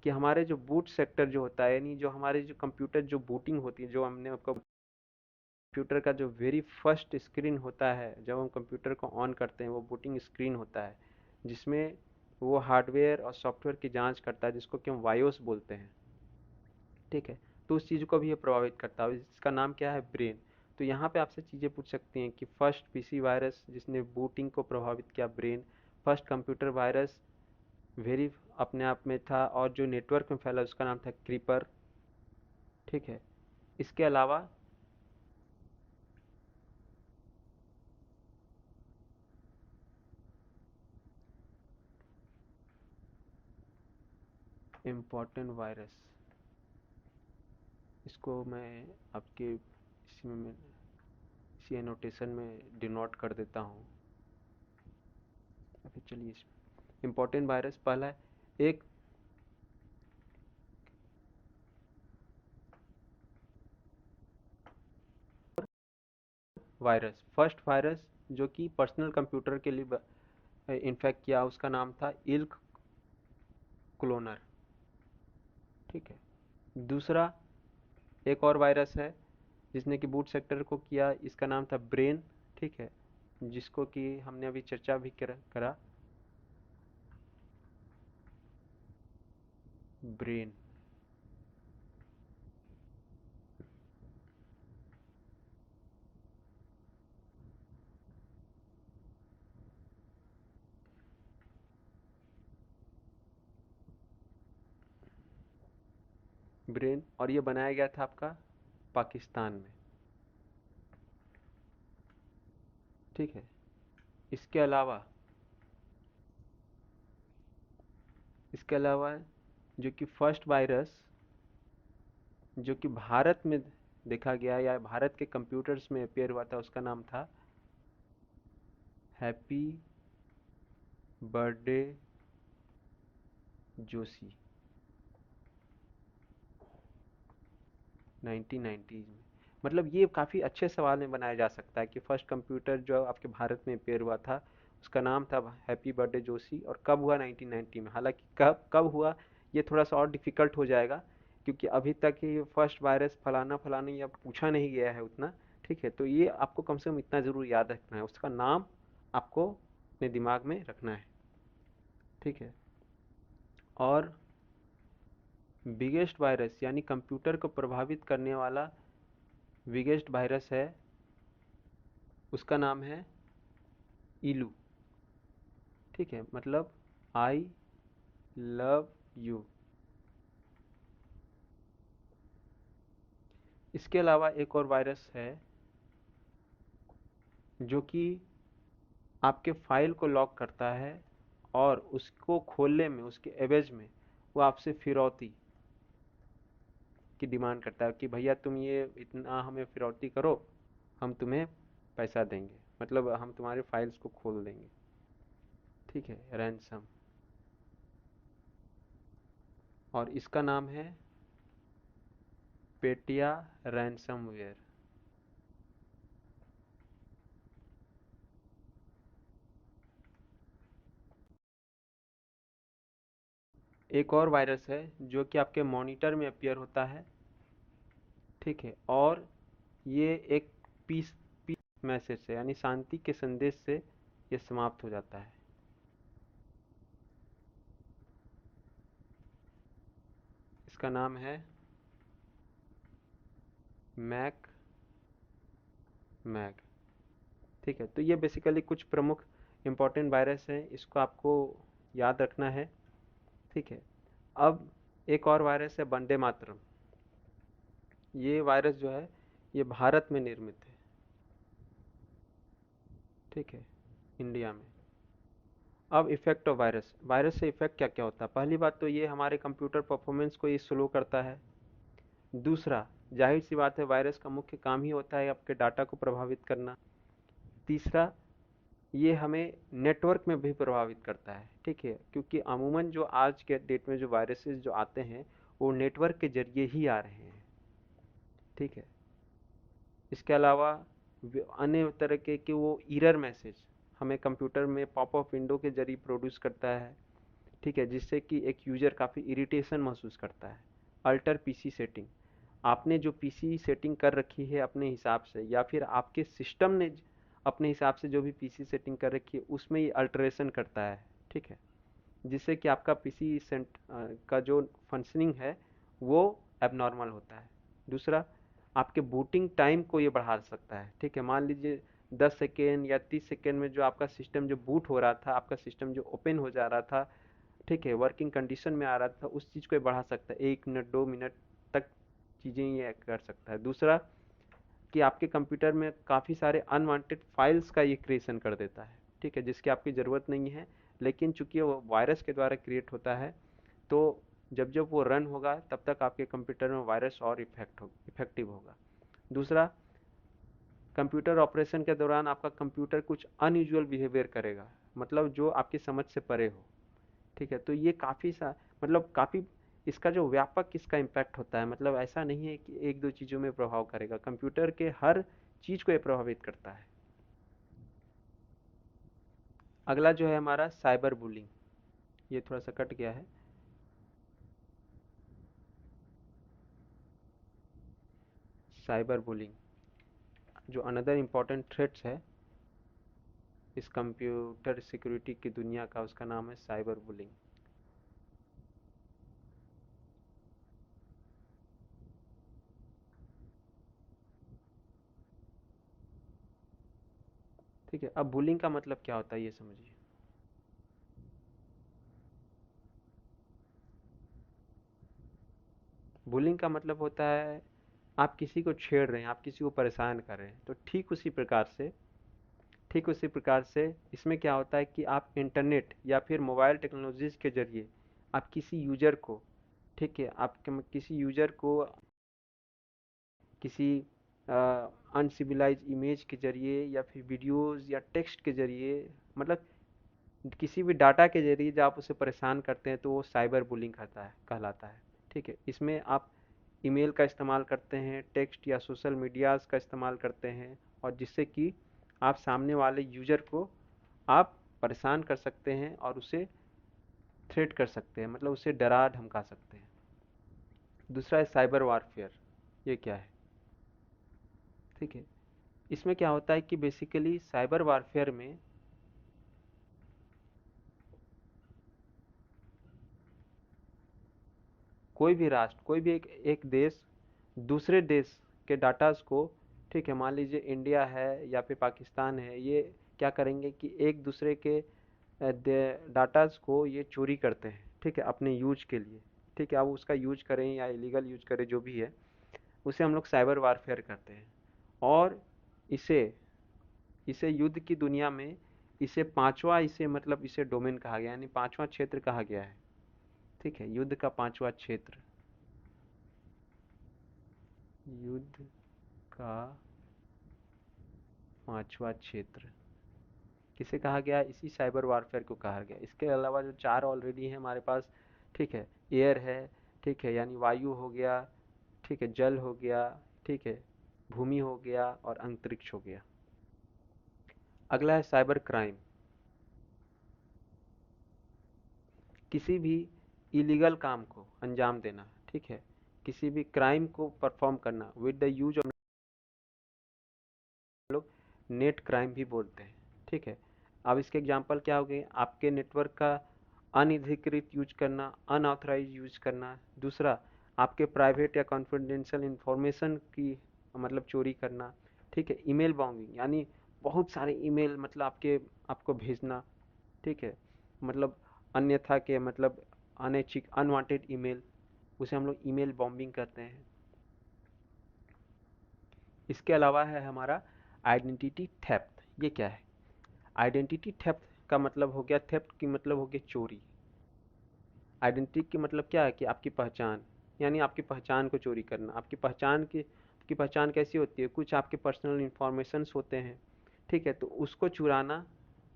कि हमारे जो बूट सेक्टर जो होता है, यानी जो हमारे जो कंप्यूटर जो बूटिंग होती है, जो हमने आपको कंप्यूटर का जो वेरी फर्स्ट स्क्रीन होता है जब हम कंप्यूटर को ऑन करते हैं, वो बूटिंग स्क्रीन होता है जिसमें वो हार्डवेयर और सॉफ्टवेयर की जांच करता है, जिसको कि हम वायोस बोलते हैं। ठीक है, तो उस चीज़ को भी ये प्रभावित करता है, इसका नाम क्या है, ब्रेन। तो यहाँ पे आपसे चीज़ें पूछ सकती हैं कि फर्स्ट पीसी वायरस जिसने बूटिंग को प्रभावित किया, brain. First computer virus very अपने आप में था और जो नेटवर्क में फैला उसका नाम था क्रीपर। ठीक है, इसके अलावा इम्पोर्टेंट वायरस, इसको मैं आपके इसी में इसी एनोटेशन में डिनोट कर देता हूँ। अभी चलिए, इम्पोर्टेंट वायरस पहला है, एक वायरस, फर्स्ट वायरस जो कि पर्सनल कंप्यूटर के लिए इन्फेक्ट किया, उसका नाम था इल्क क्लोनर। ठीक है, दूसरा एक और वायरस है जिसने कि बूट सेक्टर को किया, इसका नाम था ब्रेन। ठीक है, जिसको कि हमने अभी चर्चा भी करा ब्रेन। ब्रेन, और ये बनाया गया था आपका पाकिस्तान में। ठीक है, इसके अलावा इसके अलावा जो कि फर्स्ट वायरस जो कि भारत में देखा गया या भारत के कंप्यूटर्स में अपेयर हुआ था, उसका नाम था हैप्पी बर्थडे जोशी, 1990s में। मतलब ये काफ़ी अच्छे सवाल में बनाया जा सकता है कि फर्स्ट कंप्यूटर जो आपके भारत में अपेयर हुआ था उसका नाम था हैप्पी बर्थडे जोशी, और कब हुआ, 1990 में। हालांकि कब कब हुआ ये थोड़ा सा और डिफिकल्ट हो जाएगा, क्योंकि अभी तक ये फर्स्ट वायरस फलाना फलाना या पूछा नहीं गया है उतना। ठीक है, तो ये आपको कम से कम इतना ज़रूर याद रखना है, उसका नाम आपको अपने दिमाग में रखना है। ठीक है, और बिगेस्ट वायरस यानी कंप्यूटर को प्रभावित करने वाला बिगेस्ट वायरस है, उसका नाम है इलू। ठीक है, मतलब आई लव यू। इसके अलावा एक और वायरस है जो कि आपके फाइल को लॉक करता है और उसको खोलने में, उसके एवज में वो आपसे फिरौती की डिमांड करता है कि भैया तुम ये इतना हमें फिरौती करो, हम तुम्हें पैसा देंगे, मतलब हम तुम्हारे फाइल्स को खोल देंगे। ठीक है, रैंसम। और इसका नाम है पेटिया रैंसमवेयर। एक और वायरस है जो कि आपके मॉनिटर में अपीयर होता है। ठीक है, और ये एक पीस पीस मैसेज से, यानी शांति के संदेश से ये समाप्त हो जाता है। इसका नाम है मैक, मैग। ठीक है, तो ये बेसिकली कुछ प्रमुख इम्पोर्टेंट वायरस हैं, इसको आपको याद रखना है। ठीक है, अब एक और वायरस है वंदे मातरम। ये वायरस जो है ये भारत में निर्मित है। ठीक है, इंडिया में। अब इफेक्ट ऑफ वायरस, वायरस से इफेक्ट क्या क्या होता है? पहली बात तो ये हमारे कंप्यूटर परफॉर्मेंस को ये स्लो करता है। दूसरा, जाहिर सी बात है वायरस का मुख्य काम ही होता है आपके डाटा को प्रभावित करना। तीसरा, ये हमें नेटवर्क में भी प्रभावित करता है। ठीक है, क्योंकि अमूमन जो आज के डेट में जो वायरसेस जो आते हैं वो नेटवर्क के जरिए ही आ रहे हैं। ठीक है, इसके अलावा अन्य तरह के कि वो एरर मैसेज हमें कंप्यूटर में पॉपअप विंडो के जरिए प्रोड्यूस करता है। ठीक है, जिससे कि एक यूजर काफ़ी इरिटेशन महसूस करता है। अल्टर पीसी सेटिंग, आपने जो पीसी सेटिंग कर रखी है अपने हिसाब से, या फिर आपके सिस्टम ने अपने हिसाब से जो भी पीसी सेटिंग कर रखी है उसमें ये अल्टरेशन करता है। ठीक है, जिससे कि आपका पीसी का जो फंक्शनिंग है वो एबनॉर्मल होता है। दूसरा, आपके बूटिंग टाइम को ये बढ़ा सकता है। ठीक है, मान लीजिए 10 सेकेंड या 30 सेकेंड में जो आपका सिस्टम जो बूट हो रहा था, आपका सिस्टम जो ओपन हो जा रहा था, ठीक है, वर्किंग कंडीशन में आ रहा था, उस चीज़ को ये बढ़ा सकता है। 1 मिनट 2 मिनट तक चीज़ें ये कर सकता है। दूसरा, कि आपके कंप्यूटर में काफ़ी सारे अनवांटेड फाइल्स का ये क्रिएशन कर देता है। ठीक है, जिसकी आपकी ज़रूरत नहीं है, लेकिन चूंकि वो वायरस के द्वारा क्रिएट होता है, तो जब जब वो रन होगा तब तक आपके कंप्यूटर में वायरस और इफेक्टिव होगा। दूसरा, कंप्यूटर ऑपरेशन के दौरान आपका कंप्यूटर कुछ अनयूजुअल बिहेवियर करेगा, मतलब जो आपकी समझ से परे हो। ठीक है, तो ये काफ़ी सा मतलब काफ़ी इसका जो व्यापक इसका इम्पैक्ट होता है, मतलब ऐसा नहीं है कि एक दो चीज़ों में प्रभाव करेगा, कंप्यूटर के हर चीज़ को ये प्रभावित करता है। अगला जो है हमारा साइबर बुलिंग, ये थोड़ा सा कट गया है। साइबर बुलिंग जो अनदर इम्पोर्टेंट थ्रेट्स है इस कंप्यूटर सिक्योरिटी की दुनिया का, उसका नाम है साइबर बुलिंग। ठीक है, अब बुलिंग का मतलब क्या होता है ये समझिए। बुलिंग का मतलब होता है आप किसी को छेड़ रहे हैं, आप किसी को परेशान कर रहे हैं। तो ठीक उसी प्रकार से इसमें क्या होता है कि आप इंटरनेट या फिर मोबाइल टेक्नोलॉजीज के जरिए आप किसी यूजर को, ठीक है, आप किसी यूजर को किसी अनसिविलाइज इमेज के जरिए या फिर वीडियोस या टेक्स्ट के जरिए, मतलब किसी भी डाटा के जरिए जब आप उसे परेशान करते हैं तो वो साइबर बुलिंग कहलाता है। ठीक है, इसमें आप ईमेल का इस्तेमाल करते हैं, टेक्स्ट या सोशल मीडियाज़ का इस्तेमाल करते हैं, और जिससे कि आप सामने वाले यूजर को आप परेशान कर सकते हैं और उसे थ्रेट कर सकते हैं, मतलब उसे डरा धमका सकते हैं। दूसरा है साइबर वारफेयर। ये क्या है? ठीक है, इसमें क्या होता है कि बेसिकली साइबर वारफेयर में कोई भी राष्ट्र, कोई भी एक देश दूसरे देश के डाटाज को, ठीक है, मान लीजिए इंडिया है या फिर पाकिस्तान है, ये क्या करेंगे कि एक दूसरे के डाटाज को ये चोरी करते हैं। ठीक है, अपने यूज के लिए। ठीक है, अब उसका यूज करें या इलीगल यूज करें जो भी है, उसे हम लोग साइबर वारफेयर करते हैं। और इसे इसे युद्ध की दुनिया में इसे पांचवा, इसे मतलब इसे डोमेन कहा गया, यानी पांचवा क्षेत्र कहा गया है। ठीक है, युद्ध का पांचवा क्षेत्र, युद्ध का पांचवा क्षेत्र किसे कहा गया? इसी साइबर वारफेयर को कहा गया। इसके अलावा जो चार ऑलरेडी है हमारे पास, ठीक है, एयर है, ठीक है, यानी वायु हो गया, ठीक है, जल हो गया, ठीक है, भूमि हो गया, और अंतरिक्ष हो गया। अगला है साइबर क्राइम, किसी भी इलीगल काम को अंजाम देना। ठीक है, किसी भी क्राइम को परफॉर्म करना विद द यूज ऑफ, लोग नेट क्राइम भी बोलते हैं। ठीक है, अब इसके एग्जांपल क्या हो गए? आपके नेटवर्क का अनधिकृत यूज करना, अनऑथराइज यूज करना। दूसरा, आपके प्राइवेट या कॉन्फिडेंशियल इंफॉर्मेशन की मतलब चोरी करना, ठीक है। ईमेल बॉम्बिंग यानी बहुत सारे ईमेल मतलब आपको भेजना, ठीक है। मतलब अन्यथा के मतलब अनैच्छिक अनवांटेड ईमेल, उसे हम लोग ईमेल बॉम्बिंग करते हैं। इसके अलावा है हमारा आइडेंटिटी थेफ्ट। ये क्या है? आइडेंटिटी थेफ्ट का मतलब हो गया, थेफ्ट की मतलब हो गया चोरी। आइडेंटिटी की मतलब क्या है कि आपकी पहचान, यानी आपकी पहचान को चोरी करना। आपकी पहचान कैसी होती है? कुछ आपके पर्सनल इंफॉर्मेशंस होते हैं, ठीक है, तो उसको चुराना,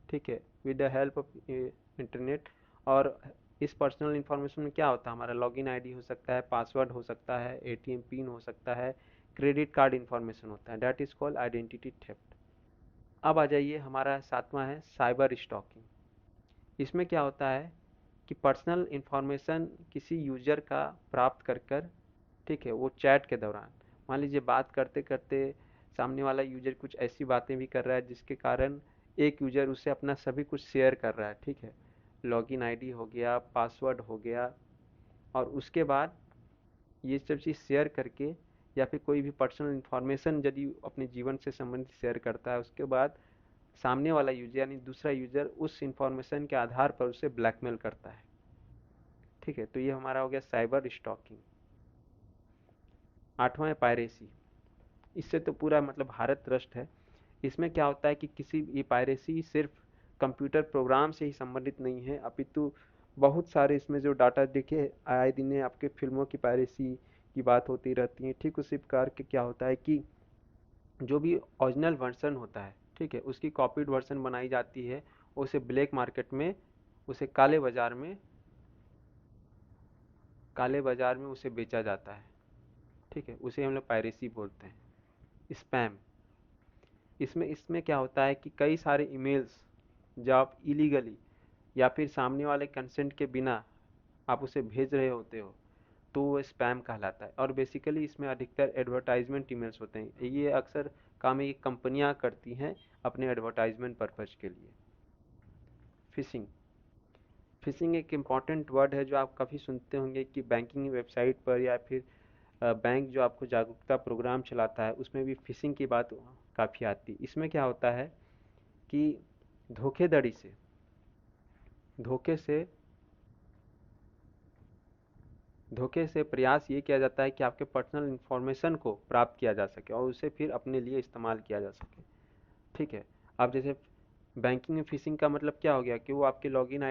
ठीक है, with the help of internet. और इस पर्सनल इंफॉर्मेशन में क्या होता है? हमारा लॉगिन आईडी हो सकता है, पासवर्ड हो सकता है, एटीएम पिन हो सकता है, क्रेडिट कार्ड इंफॉर्मेशन होता है। That is called identity theft. अब आ जाइए, हमारा सातवां है साइबर स्टॉकिंग। इसमें क्या होता है कि पर्सनल इंफॉर्मेशन किसी यूजर का प्राप्त कर कर, ठीक है, वो चैट के दौरान, मान लीजिए बात करते करते सामने वाला यूजर कुछ ऐसी बातें भी कर रहा है जिसके कारण एक यूजर उससे अपना सभी कुछ शेयर कर रहा है, ठीक है, लॉगिन आईडी हो गया, पासवर्ड हो गया, और उसके बाद ये सब चीज़ शेयर करके, या फिर कोई भी पर्सनल इंफॉर्मेशन यदि अपने जीवन से संबंधित शेयर करता है, उसके बाद सामने वाला यूजर यानी दूसरा यूजर उस इंफॉर्मेशन के आधार पर उसे ब्लैकमेल करता है, ठीक है। तो ये हमारा हो गया साइबर स्टॉकिंग। आठवां है पायरेसी। इससे तो पूरा मतलब भारत त्रस्त है। इसमें क्या होता है कि ये पायरेसी सिर्फ कंप्यूटर प्रोग्राम से ही संबंधित नहीं है, अपितु बहुत सारे इसमें जो डाटा देखे आए दिन आपके फिल्मों की पायरेसी की बात होती रहती है। ठीक उसी प्रकार के क्या होता है कि जो भी ओरिजिनल वर्जन होता है, ठीक है, उसकी कॉपीड वर्जन बनाई जाती है, उसे ब्लैक मार्केट में, उसे काले बाजार में उसे बेचा जाता है, ठीक है, उसे हम लोग पायरेसी बोलते हैं। स्पैम। इसमें इसमें क्या होता है कि कई सारे ईमेल्स जो आप इलीगली या फिर सामने वाले कंसेंट के बिना आप उसे भेज रहे होते हो, तो वो स्पैम कहलाता है। और बेसिकली इसमें अधिकतर एडवर्टाइजमेंट ईमेल्स होते हैं। ये अक्सर काम ये कंपनियां करती हैं अपने एडवर्टाइजमेंट पर्पज के लिए। फिशिंग। फिशिंग एक इम्पॉर्टेंट वर्ड है जो आप काफ़ी सुनते होंगे कि बैंकिंग वेबसाइट पर या फिर बैंक जो आपको जागरूकता प्रोग्राम चलाता है उसमें भी फिशिंग की बात काफ़ी आती है। इसमें क्या होता है कि धोखेधड़ी से धोखे से धोखे से प्रयास ये किया जाता है कि आपके पर्सनल इंफॉर्मेशन को प्राप्त किया जा सके और उसे फिर अपने लिए इस्तेमाल किया जा सके, ठीक है। अब जैसे बैंकिंग में फिशिंग का मतलब क्या हो गया कि वो आपकी लॉगिन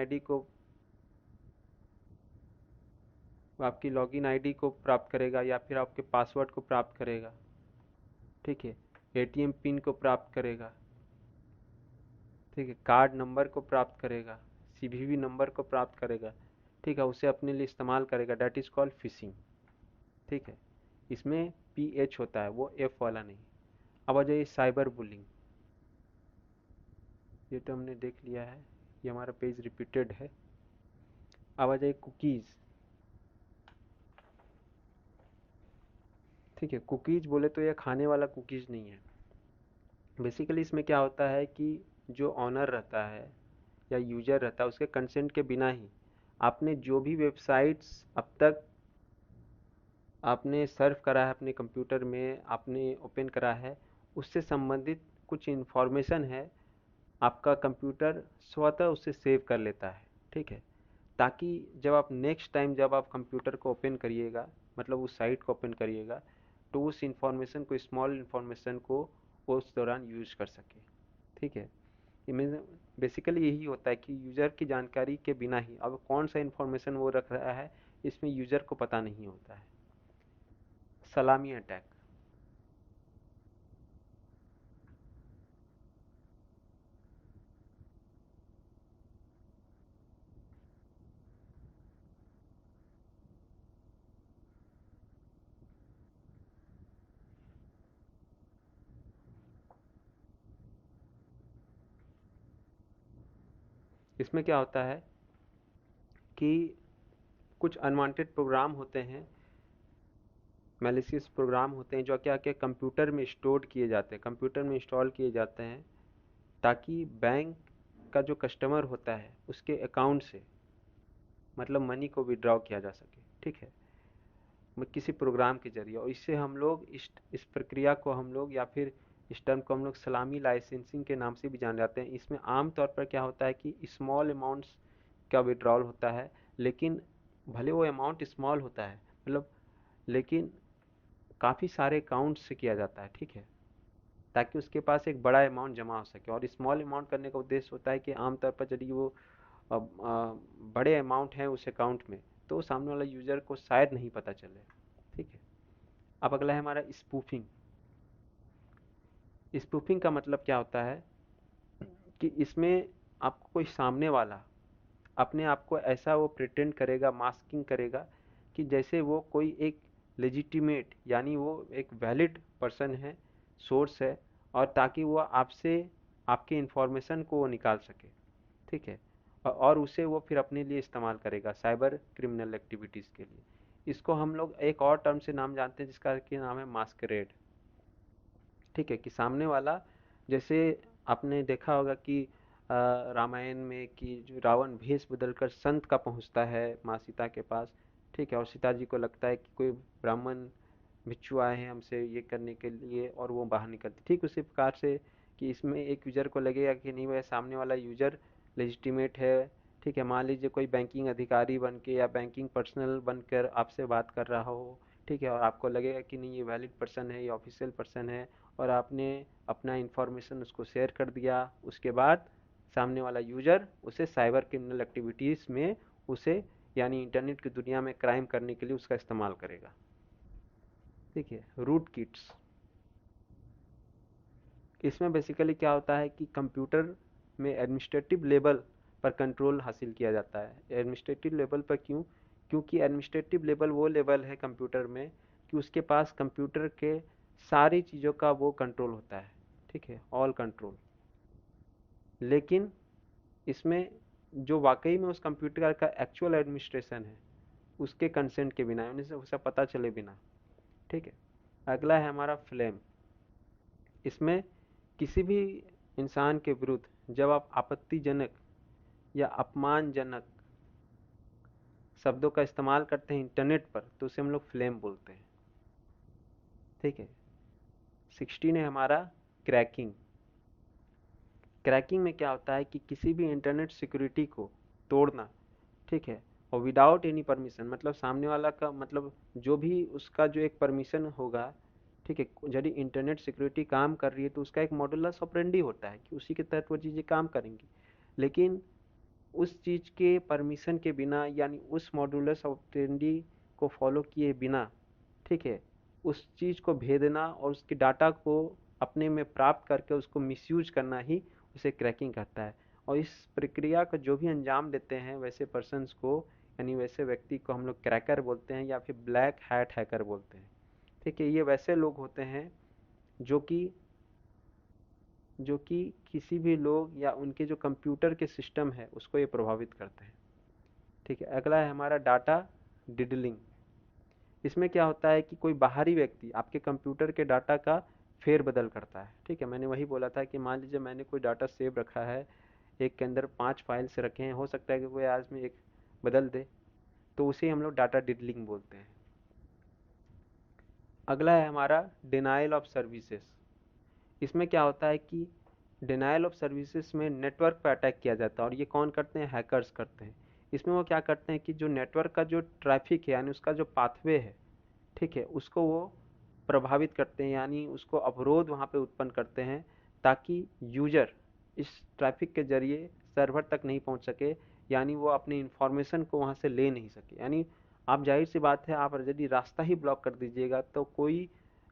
आईडी को प्राप्त करेगा या फिर आपके पासवर्ड को प्राप्त करेगा, ठीक है, एटीएम पिन को प्राप्त करेगा, ठीक है, कार्ड नंबर को प्राप्त करेगा, सीवीवी नंबर को प्राप्त करेगा, ठीक है, उसे अपने लिए इस्तेमाल करेगा। डैट इज कॉल्ड फिशिंग, ठीक है। इसमें पी एच होता है, वो एफ वाला नहीं। अब आ जाइए साइबर बुलिंग। ये तो हमने देख लिया है, ये हमारा पेज रिपीटेड है। अब आ जाइए कुकीज़। ठीक है, कुकीज़ बोले तो ये खाने वाला कुकीज़ नहीं है। बेसिकली इसमें क्या होता है कि जो ऑनर रहता है या यूजर रहता है उसके कंसेंट के बिना ही आपने जो भी वेबसाइट्स अब तक आपने सर्फ करा है अपने कंप्यूटर में, आपने ओपन करा है, उससे संबंधित कुछ इन्फॉर्मेशन है, आपका कंप्यूटर स्वतः उससे सेव कर लेता है, ठीक है। ताकि जब आप नेक्स्ट टाइम जब आप कंप्यूटर को ओपन करिएगा, मतलब उस साइट को ओपन करिएगा, तो उस इंफॉर्मेशन को, स्मॉल इंफॉर्मेशन को वो उस दौरान यूज कर सके, ठीक है। इमेज बेसिकली यही होता है कि यूज़र की जानकारी के बिना ही अब कौन सा इंफॉर्मेशन वो रख रहा है इसमें यूज़र को पता नहीं होता है। सलामी अटैक। इसमें क्या होता है कि कुछ अनवांटेड प्रोग्राम होते हैं, मैलिशियस प्रोग्राम होते हैं जो क्या क्या कंप्यूटर में स्टोर किए जाते हैं, कंप्यूटर में इंस्टॉल किए जाते हैं, ताकि बैंक का जो कस्टमर होता है उसके अकाउंट से मतलब मनी को विड्रॉ किया जा सके, ठीक है। किसी प्रोग्राम के जरिए, और इससे हम लोग इस प्रक्रिया को हम लोग, या फिर इस टर्म को हम लोग सलामी लाइसेंसिंग के नाम से भी जान जाते हैं। इसमें आम तौर पर क्या होता है कि स्मॉल अमाउंट्स का विड्रॉल होता है, लेकिन भले वो अमाउंट स्मॉल होता है, मतलब, लेकिन काफ़ी सारे अकाउंट से किया जाता है, ठीक है, ताकि उसके पास एक बड़ा अमाउंट जमा हो सके। और स्मॉल अमाउंट करने का उद्देश्य होता है कि आमतौर पर यदि वो बड़े अमाउंट हैं उस अकाउंट में, तो सामने वाला यूज़र को शायद नहीं पता चले, ठीक है। अब अगला है हमारा स्पूफिंग। स्पूफिंग का मतलब क्या होता है कि इसमें आपको कोई सामने वाला अपने आप को ऐसा वो प्रिटेंड करेगा, मास्किंग करेगा, कि जैसे वो कोई एक लेजिटिमेट, यानी वो एक वैलिड पर्सन है, सोर्स है, और ताकि वो आपसे आपके इंफॉर्मेशन को वो निकाल सके, ठीक है, और उसे वो फिर अपने लिए इस्तेमाल करेगा साइबर क्रिमिनल एक्टिविटीज़ के लिए। इसको हम लोग एक और टर्म से नाम जानते हैं, जिसका कि नाम है मास्करेड, ठीक है, कि सामने वाला, जैसे आपने देखा होगा कि रामायण में कि जो रावण भेष बदलकर संत का पहुंचता है माँ सीता के पास, ठीक है, और सीता जी को लगता है कि कोई ब्राह्मण भिक्षु आए हैं हमसे ये करने के लिए, और वो बाहर निकलती, ठीक उसी प्रकार से कि इसमें एक यूजर को लगेगा कि नहीं, वह सामने वाला यूजर लेजिटिमेट है, ठीक है। मान लीजिए कोई बैंकिंग अधिकारी बन के या बैंकिंग पर्सनल बनकर आपसे बात कर रहा हो, ठीक है, और आपको लगेगा कि नहीं ये वैलिड पर्सन है, ये ऑफिशियल पर्सन है, और आपने अपना इंफॉर्मेशन उसको शेयर कर दिया। उसके बाद सामने वाला यूजर उसे साइबर क्रिमिनल एक्टिविटीज़ में, उसे यानी इंटरनेट की दुनिया में क्राइम करने के लिए उसका इस्तेमाल करेगा, ठीक है। रूट किट्स, इसमें बेसिकली क्या होता है कि कंप्यूटर में एडमिनिस्ट्रेटिव लेवल पर कंट्रोल हासिल किया जाता है। एडमिनिस्ट्रेटिव लेवल पर क्यों? क्योंकि एडमिनिस्ट्रेटिव लेवल वो लेवल है कंप्यूटर में कि उसके पास कंप्यूटर के सारी चीज़ों का वो कंट्रोल होता है, ठीक है, ऑल कंट्रोल। लेकिन इसमें जो वाकई में उस कंप्यूटर का एक्चुअल एडमिनिस्ट्रेशन है, उसके कंसेंट के बिना, यानी उसे पता चले बिना, ठीक है। अगला है हमारा फ्लेम। इसमें किसी भी इंसान के विरुद्ध जब आप आपत्तिजनक या अपमानजनक शब्दों का इस्तेमाल करते हैं इंटरनेट पर, तो उसे हम लोग फ्लेम बोलते हैं, ठीक है। 16 है हमारा क्रैकिंग। क्रैकिंग में क्या होता है कि किसी भी इंटरनेट सिक्योरिटी को तोड़ना, ठीक है, और विदाउट एनी परमिशन, मतलब सामने वाला का, मतलब जो भी उसका जो एक परमिशन होगा, ठीक है, यदि इंटरनेट सिक्योरिटी काम कर रही है तो उसका एक मॉडुलस ऑपरेंडी होता है कि उसी के तहत वो चीज़ें काम करेंगी। लेकिन उस चीज़ के परमिशन के बिना, यानी उस मॉडुलस ऑपरेंडी को फॉलो किए बिना, ठीक है, उस चीज़ को भेदना और उसके डाटा को अपने में प्राप्त करके उसको मिसयूज करना ही उसे क्रैकिंग कहता है। और इस प्रक्रिया को जो भी अंजाम देते हैं वैसे पर्सन्स को, यानी वैसे व्यक्ति को हम लोग क्रैकर बोलते हैं, या फिर ब्लैक हैट हैकर बोलते हैं, ठीक है। ये वैसे लोग होते हैं जो कि जो कि किसी भी लोग या उनके जो कंप्यूटर के सिस्टम है उसको ये प्रभावित करते हैं, ठीक है। अगला है हमारा डाटा डिडलिंग। इसमें क्या होता है कि कोई बाहरी व्यक्ति आपके कंप्यूटर के डाटा का फेरबदल करता है, ठीक है। मैंने वही बोला था कि मान लीजिए मैंने कोई डाटा सेव रखा है, एक के अंदर 5 फाइल्स रखे हैं, हो सकता है कि कोई आज में एक बदल दे, तो उसे हम लोग डाटा डिडलिंग बोलते हैं। अगला है हमारा डिनायल ऑफ सर्विसेज। इसमें क्या होता है कि डिनायल ऑफ सर्विसेज में नेटवर्क पर अटैक किया जाता है, और ये कौन करते हैं? हैकर्स करते हैं। इसमें वो क्या करते हैं कि जो नेटवर्क का जो ट्रैफिक है, यानी उसका जो पाथवे है, ठीक है, उसको वो प्रभावित करते हैं, यानी उसको अवरोध वहाँ पे उत्पन्न करते हैं, ताकि यूजर इस ट्रैफिक के जरिए सर्वर तक नहीं पहुँच सके, यानी वो अपनी इंफॉर्मेशन को वहाँ से ले नहीं सके। यानी आप, जाहिर सी बात है, आप यदि रास्ता ही ब्लॉक कर दीजिएगा तो कोई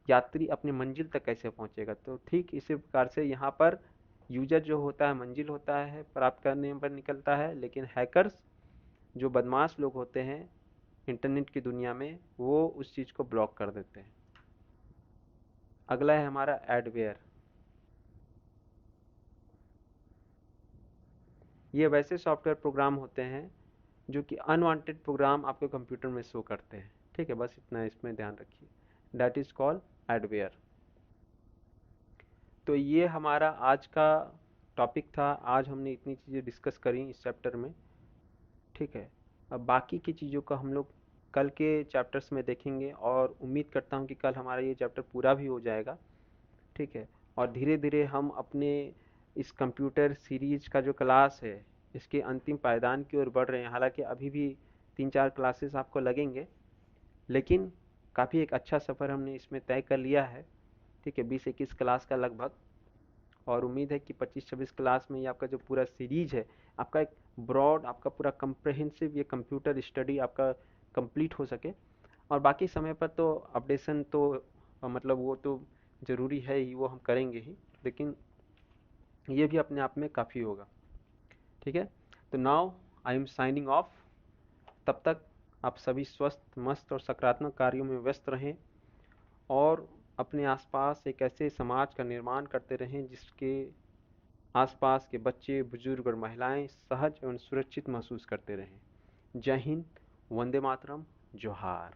यात्री अपनी मंजिल तक कैसे पहुँचेगा? तो ठीक इसी प्रकार से यहाँ पर यूजर जो होता है मंजिल होता है प्राप्त करने पर निकलता है, लेकिन हैकर्स, जो बदमाश लोग होते हैं इंटरनेट की दुनिया में, वो उस चीज़ को ब्लॉक कर देते हैं। अगला है हमारा एडवेयर। ये वैसे सॉफ्टवेयर प्रोग्राम होते हैं जो कि अनवांटेड प्रोग्राम आपके कंप्यूटर में शो करते हैं, ठीक है, बस इतना इसमें ध्यान रखिए। That is called adware. तो ये हमारा आज का टॉपिक था। आज हमने इतनी चीज़ें डिस्कस करी इस चैप्टर में, ठीक है। अब बाकी की चीज़ों का हम लोग कल के चैप्टर्स में देखेंगे और उम्मीद करता हूँ कि कल हमारा ये चैप्टर पूरा भी हो जाएगा। ठीक है। और धीरे धीरे हम अपने इस कंप्यूटर सीरीज का जो क्लास है इसके अंतिम पायदान की ओर बढ़ रहे हैं। हालांकि अभी भी 3-4 क्लासेस आपको लगेंगे, लेकिन काफ़ी एक अच्छा सफ़र हमने इसमें तय कर लिया है। ठीक है, 20-21 क्लास का लगभग। और उम्मीद है कि 25-26 क्लास में ये आपका जो पूरा सीरीज है, आपका एक ब्रॉड, आपका पूरा कंप्रहेंसिव ये कंप्यूटर स्टडी आपका कंप्लीट हो सके। और बाकी समय पर तो अपडेशन तो मतलब वो तो ज़रूरी है ही, वो हम करेंगे ही, लेकिन ये भी अपने आप में काफ़ी होगा। ठीक है। तो now I am signing off. तब तक आप सभी स्वस्थ, मस्त और सकारात्मक कार्यों में व्यस्त रहें और अपने आसपास एक ऐसे समाज का निर्माण करते रहें जिसके आसपास के बच्चे, बुजुर्ग और महिलाएं सहज एवं सुरक्षित महसूस करते रहें। जय हिंद, वंदे मातरम, जोहार।